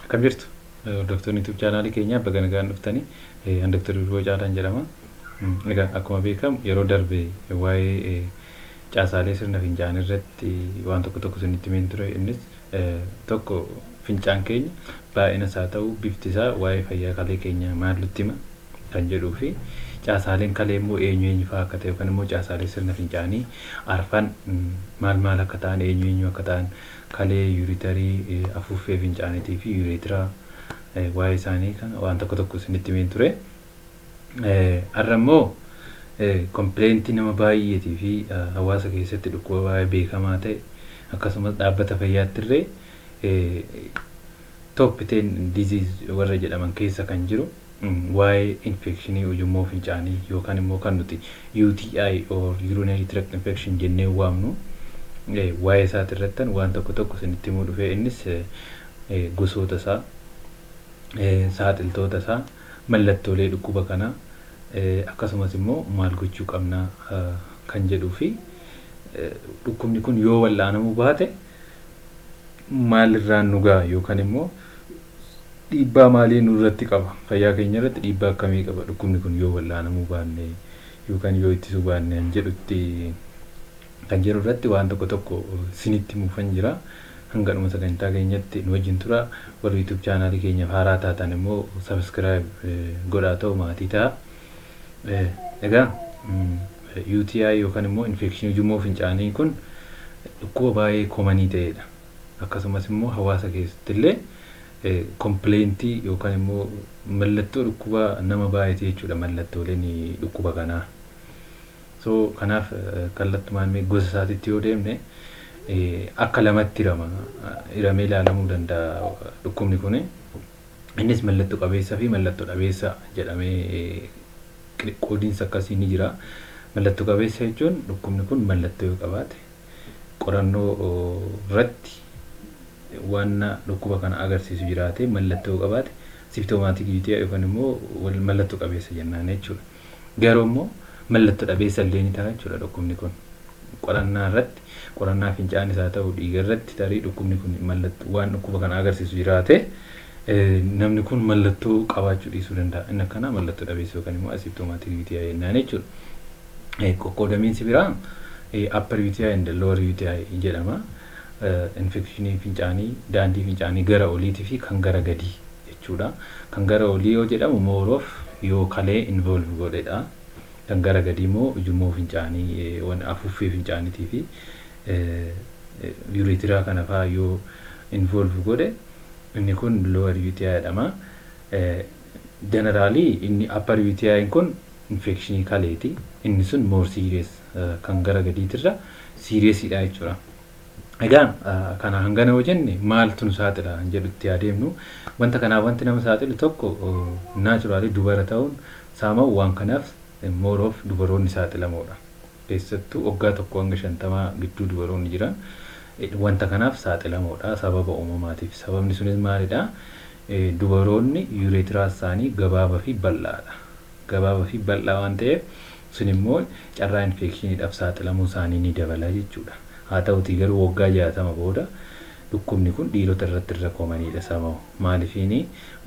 Akkam jirtu hordoftoonni YouTube chaanaalii keenyaa bakka nagaan dhuftanii an Dr. Caalaan jedhama. Egaa akkuma beekamu yeroo darbe waa'ee caasaalee sirna fincaanii irratti waan tokko isinitti himeen ture. Innis tokko fincaan keenya baay'ina isaa ta'uu bifti isaa waa'ee fayyaa kalee keenya maal nutti hima kan jedhuu fi caasaaleen kalee immoo eenyu fa'aa akka ta'e yookaan immoo caasaalee sirna fincaanii arfan maal akka ta'an eenyu akka ta'an kalee yuuritarii afuuffee fincaaniitii fi yuuretiraa waa'ee isaanii kana waan tokko isinitti himeen ture. Har'a immoo kompleentii nama baay'eetii fi hawaasa keessatti dhukkuba baay'ee beekamaa ta'e akkasumas dhaabbata fayyaatti illee top 10 disease warra jedhaman keessa kan jiru waa'ee infekshinii ujummoo fincaanii yookaan immoo kan nuti UTI or urinary tract infection jennee waamnu waa'ee isaati irratti waan tokko isinitti himuu dhufe. Innis gosoota isaa, saaxiltoota isaa, mallattoolee dhukkuba kanaa akkasumas immoo maal gochuu qabna kan jedhuu fi dhukkubni kun yoo wal'aanamuu baate maalirraan nu ga'a yookaan immoo dhiibbaa maalii nurratti qaba, fayyaa keenya irratti dhiibbaa akkamii qaba dhukkubni kun yoo wal'aanamuu baanne yookaan yoo ittisuu baanne kan jedhu irratti waan tokko isinitti muufan jira. Hanga dhuma sagantaa keenyatti nu wajjin tura. Warri YouTube chaanaalii keenyaaf haaraa taatan immoo subscribe godhaa ta'u maatii ta'a. Egaa UTI yookaan immoo infekshinii ujummoo fincaanii kun dhukkuba baay'ee komanii ta'edha. Akkasumas immoo hawaasa keessatti illee kompleentii yookaan immoo mallattoo dhukkuba nama baay'ee jechuudha mallattooleen dhukkuba kanaa. So kanaaf kallattumaan gosa isaatiitti yoo deemne akka lamatti hiramee ilaalamuu danda'a dhukkubni kun. Innis mallattoo qabeessaa fi mallattoo dhabeessa jedhamee qoodiinsa akkasii ni jira. Mallattoo qabeessa jechuun dhukkubni kun mallattoo yoo qabaate qorannoo irratti waan dhukkuba kana agarsiisu jiraate mallattoo yoo qabaate simptomaatik UTI yookaan immoo mallattoo qabeessa jennaan jechuudha. Garuu immoo mallattoo dhabeessa illee ni ta'a jechuudha dhukkubni kun. Qorannaa fincaan isaa ta'uu dhiiga irratti tarii dhukkubni kun mallattoo waan dhukkuba kana agarsiisu jiraate namni kun mallattoo qabaachuu dhiisuu danda'a. Inni akkanaa mallattoo dhabeessa yookaan immoo simptomaatik UTI jennaan jechuudha. Qoqqoodamiinsi biraa upper UTI and lower UTI jedhama. Infekshinii fincaanii daandii fincaanii gara oliitii fi kan gara gadii jechuudha. Kan gara olii yoo jedhamu more of yoo kalee involve godhedha. Kan gara gadii immoo ujummoo fincaanii waan afuuffee fincaaniitii fi uretiraa kana fa'aa yoo involve godhe inni kun lower UTI jedhama. Generally inni upper UTI kun infekshinii kaleeti. Inni sun more serious kan gara gadiitirra seriousdha jechuudha. Egaa kana hangana yoo jenne maaltu nu saaxila jedhutti adeemnu. Wanta kanaaf wanti nama saaxilu tokko naturally dubara ta'uun saama'u waan kanaaf more of dubaroonni saaxilamoodha. Keessattuu waggaa tokko hanga 50 gidduu dubaroonni jiran wanta kanaaf saaxilamoodha sababa uumamaatiif. Sababni sunis maalidha? Dubaroonni uretiraa isaanii gabaabaa fi bal'aadha. Gabaabaa fi bal'aa waan ta'eef sun immoo carraa infekshiniidhaaf saaxilamuu isaanii ni dabala jechuudha. Haa ta'utii garuu waggaa 60 booda dhukkubni kun dhiirota irratti irra koomaniidha sababa. Maaliifini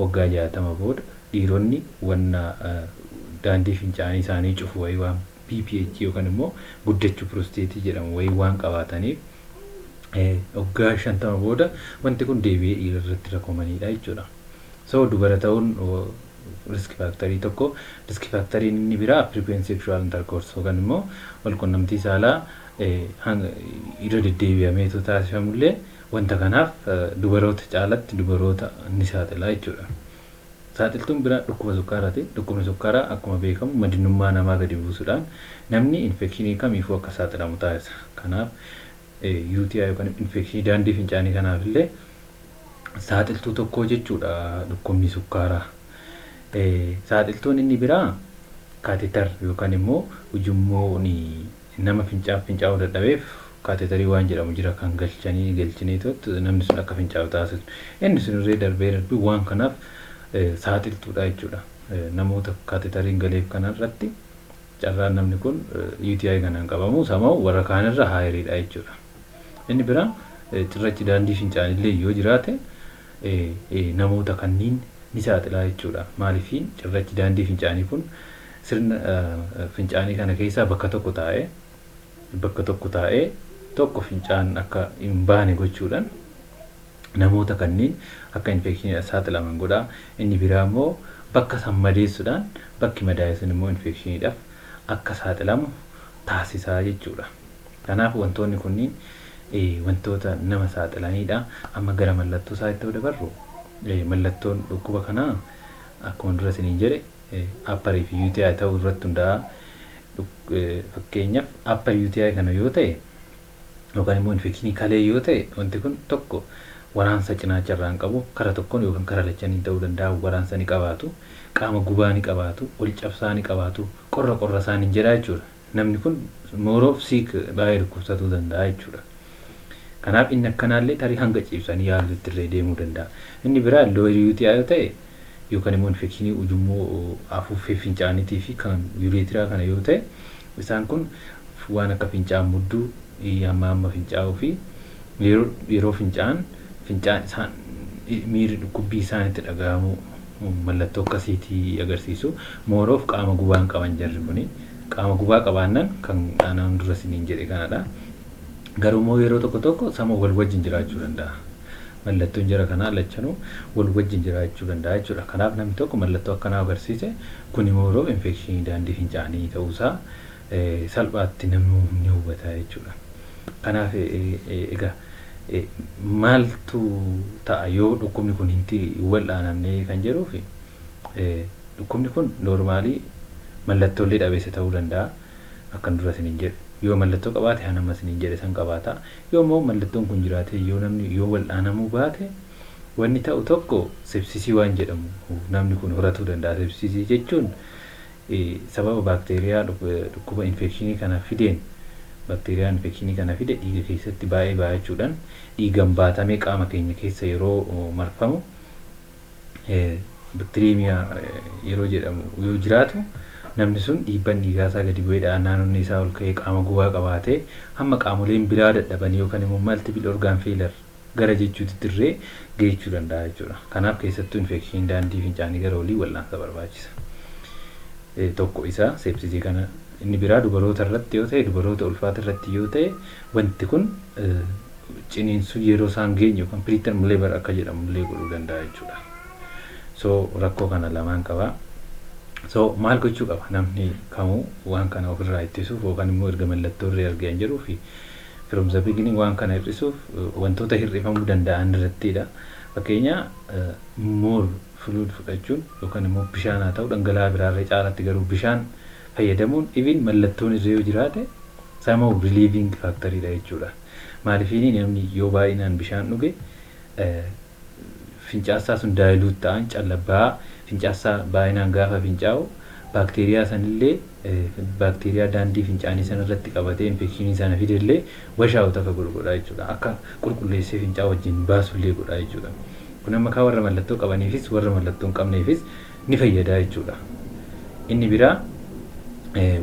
waggaa 60 booda dhiironni wanna daandii fincaanii isaanii cufu wayii waan PPH yookaan immoo guddachuu prosteetii jedhamu wayii waan qabaataniif waggaa 50 booda wanti kun deebi'ee dhiira irratti rakkoomaniidha jechuudha. So dubara ta'uun risk factorii tokko. Risk factoriin inni biraa frequency sexual intercourse yookaan immoo walqunnamtii saalaa irra deddeebi'amee taasifamullee wanta kanaaf dubaroota caalatti dubaroota ni saaxila jechuudha. Saaxiltuun biraa dhukkuba sukkaaraati. Dhukkubni sukkaaraa akkuma beekamu madinummaa namaa gadi buusuudhaan namni infekshinii kamiifuu akka saaxilamu taasisa. Kanaaf UTI yookaan infekshinii daandii fincaanii kanaaf illee saaxiltuu tokko jechuudha dhukkubni sukkaaraa. Saaxiltuun inni biraa kaateetar yookaan immoo ujummoo nama fincaa'uu dadhabeef kaateetarii waan jedhamu jira kan galchineetootti namni sun akka fincaa'u taasisu. Inni sun irree darbee waan kanaaf saaxiltuudha jechuudha. Namoota kaateetariin galeef kanarratti carraan namni kun UTI kanaan qabamu sama'u warra kaanirra haayiriidha jechuudha. Inni biraa cirrachi daandii fincaanillee yoo jiraate namoota kanniin ni saaxilaa jechuudha. Maaliifiin cirrachi daandii fincaanii kun sirna fincaanii kana keessaa bakka tokko taa'ee tokko fincaan akka hin baane gochuudhaan namoota kanniin akka infekshinii saaxilaman godhaa. Inni biraa immoo bakka san madeessuudhaan bakki madaa'e sun immoo infekshiniidhaaf akka saaxilamu taasisaa jechuudha. Kanaaf wantoonni kunniin wantoota nama saaxilanidha. Amma gara mallattoo isaatti yoo dabarru mallattoon dhukkuba kanaa akkuma dura isiniin jedhe upper fi UTI ta'uu irratti hundaa'a. Fakkeenyaaf upper UTI kana yoo ta'e yookaan immoo infekshinii kalee yoo ta'e wanti kun tokko waraansa cinaacha irraan qabu kara tokkoon yookaan kara lachaniin ta'uu danda'a. Waraansa ni qabaatu, qaama gubaa ni qabaatu, ol cabsaa ni qabaatu, qorra isaan hin jedhaa jechuudha. Namni kun mooroof siik baay'ee dhukkubsatuu danda'a jechuudha. Kanaaf inni akkanaallee tarii hanga ciibsanii yaaluutti illee deemuu danda'a. Inni biraa lower UTI yoo ta'e yookaan immoo infekshinii ujummoo afuuffee fincaaniitii fi kan yureetiraa kana yoo ta'e isaan kun waan akka fincaan mudduu amma fincaa'uu fi yeroo fincaan isaan miirri dhukkubbii isaanitti dhaga'amu mallattoo akkasiitii agarsiisu. Mooroof qaama gubaan qaban jarri kuni qaama gubaa qabaannan kan aanaan dura isiniin jedhe kanadha. Garuu immoo yeroo tokko sama wal wajjin jiraachuu danda'a. Mallattoon jara kanaa lachanuu wal wajjin jiraachuu danda'a jechuudha. Kanaaf namni tokko mallattoo akkanaa agarsiise kun immoo infekshinii daandii fincaanii ta'uusaa salphaatti namni ni hubata jechuudha. Kanaaf egaa maaltu ta'a yoo dhukkubni kun hin wal'aanamne kan jedhuuf dhukkubni kun noormaalii mallattoolee dhabeessa ta'uu danda'a. Akkan dura isiniin jedhe yoo mallattoo qabaate hanama isiniin jedhe san qabaata. Yoo immoo mallattoon kun jiraate yoo namni yoo wal'aanamuu baate wanni ta'u tokko sepsisii waan jedhamu namni kun horatuu danda'a. Sepsisii jechuun sababa baakteeriyaa dhukkuba infekshinii kana fideen bakteeriyaan infekshinii kana fide dhiiga keessatti baay'ee baay'achuudhaan dhiigaan baatamee qaama keenya keessa yeroo marfamu bakteeriyaa yeroo jedhamu yoo jiraatu namni sun dhiibban dhiigaasaa gadi bu'eedhaan naannoo isaa ol ka'ee qaama gubaa qabaatee hamma qaamoleen biraa dadhabanii yookaan immoo multiple organ failure gara jechuutti dirree geechuu danda'a jechuudha. Kanaaf keessattuu infekshinii daandii fincaanii gara olii wal'aansa barbaachisa. Tokko isaa sepsisii kana. Inni biraa dubaroota irratti yoo ta'e dubaroota ulfaata irratti yoo ta'e wanti kun ciniinsuu yeroo isaan geenye yookaan preterm labor akka jedhamu illee godhuu danda'a jechuudha. So rakkoo kana lamaan qaba. So maal gochuu qaba namni kamuu waan kana ofirraa ittisuuf yookaan immoo erga mallattoo irraa argan jedhuu fi from the beginning waan kana hir'isuuf wantoota hir'ifamuu danda'an irrattidha. Fakkeenya more fluid fudhachuun yookaan immoo bishaan haa ta'u dhangala'aa biraarra caalatti garuu bishaan fayyadamuun even mallattoon irra yoo jiraate sama relieving factoryidha jechuudha. Maaliifini namni yoo baay'inaan bishaan dhuge fincaasaa sun dilute ta'an callabbaa fincaasaa baay'inaan gaafa fincaa'u baakteeriyaa sanillee baakteeriyaa daandii fincaanii sana irratti qabatee infekshinii sana fidellee washaa'u takka godha jechuudha. Akka qulqulleessee fincaa'u wajjin baasullee godha jechuudha. Kun amma kaa warra mallattoo qabaniifis warra mallattoo hin qabneefis ni fayyada jechuudha. Inni biraa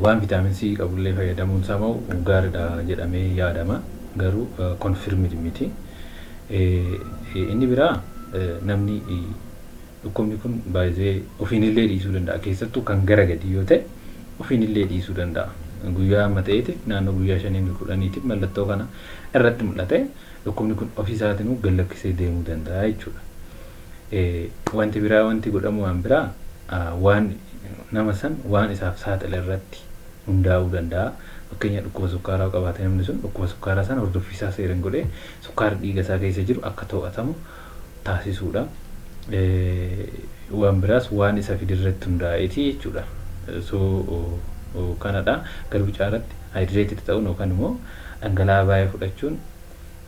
waan vitaamin C qabullee fayyadamuun isaa gaariidha jedhamee yaadama. Garuu confirmed miti. Inni biraa namni dhukkubni kun baay'ee ofiinillee dhiisuu danda'a. Keessattuu kan gara gadi yoo ta'e ofiinillee dhiisuu danda'a. Guyyaa amma ta'eetiif naannoo guyyaa 5-10 mallattoo kana irratti mul'ate dhukkubni kun ofiisaatiin gallakkisee deemuu danda'a jechuudha. Wanti biraa wanti godhamu waan biraa waan nama san waan isaaf saaxile irratti hundaa'uu danda'a. Fakkeenya dhukkuba sukkaaraa qabaate namni sun dhukkuba sukkaaraa sana hordoffiisaa seeraan godhee sukkaara dhiiga isaa keessa jiru akka to'atamu taasisuudha. Waan biraas waan isa fidirratti hundaa'eeti jechuudha. So kanadha garuu caalatti hydrated ta'uun yookaan immoo dhangala'aa baay'ee fudhachuun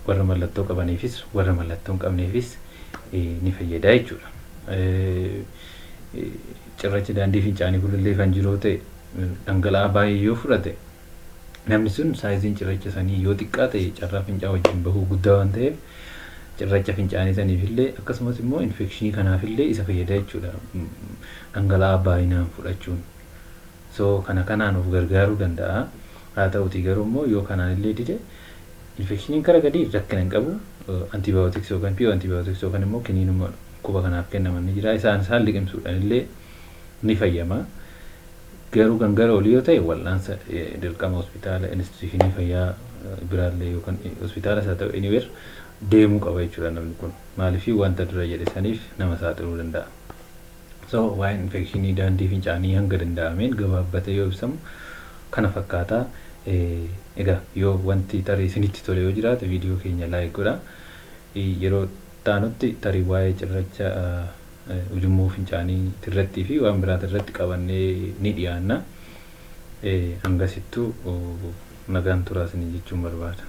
warra mallattoo qabaniifis warra mallattoo hin qabneefis ni fayyada jechuudha. Cirrachi daandii fincaanii kunillee kan jiru ta'e dhangala'aa baay'ee yoo fudhate namni sun saayiziin cirracha sanii yoo xiqqaa ta'e carraa fincaa wajjin bahuu guddaa waan ta'eef cirracha fincaanii saniifillee akkasumas immoo infekshinii kanaafillee isa fayyada jechuudha. Dhangala'aa baay'inaan fudhachuun. So kanaan of gargaaruu danda'a. Haa ta'utii garuu immoo yoo kanaan illee dide Infeekshiniin karaa gadii rakkina hin qabu. Antibiyootiksii yookaan piyoo antibiyootiksii yookaan immoo kiniinuma dhukkuba kanaaf kennaman ni jira. Isaan liqimsuudhaan illee ni fayyama. Garuu kan gara olii yoo ta'e wal'aansa dirqama hospitaala instituushinii fayyaa biraallee yookaan hospitaala isaa ta'u anywhere deemuu qaba jechuudha namni kun. Maaliif wanta dura jedhe saniif nama saaxiluu danda'a. So waa'een infeekshinii daandii fincaanii hanga danda'ameen gabaabbatee yoo ibsamu kana fakkaata. Egaa yoo wanti tarii isinitti tole yoo jiraate viidiyoo keenya laayik godhaa. Yeroo taanutti tarii waa'ee cirracha ujummoo fincaanii irrattii fi waan biraat irratti qabannee ni dhiyaanna. Hangasittuu nagaan turaa isin jechuun barbaada.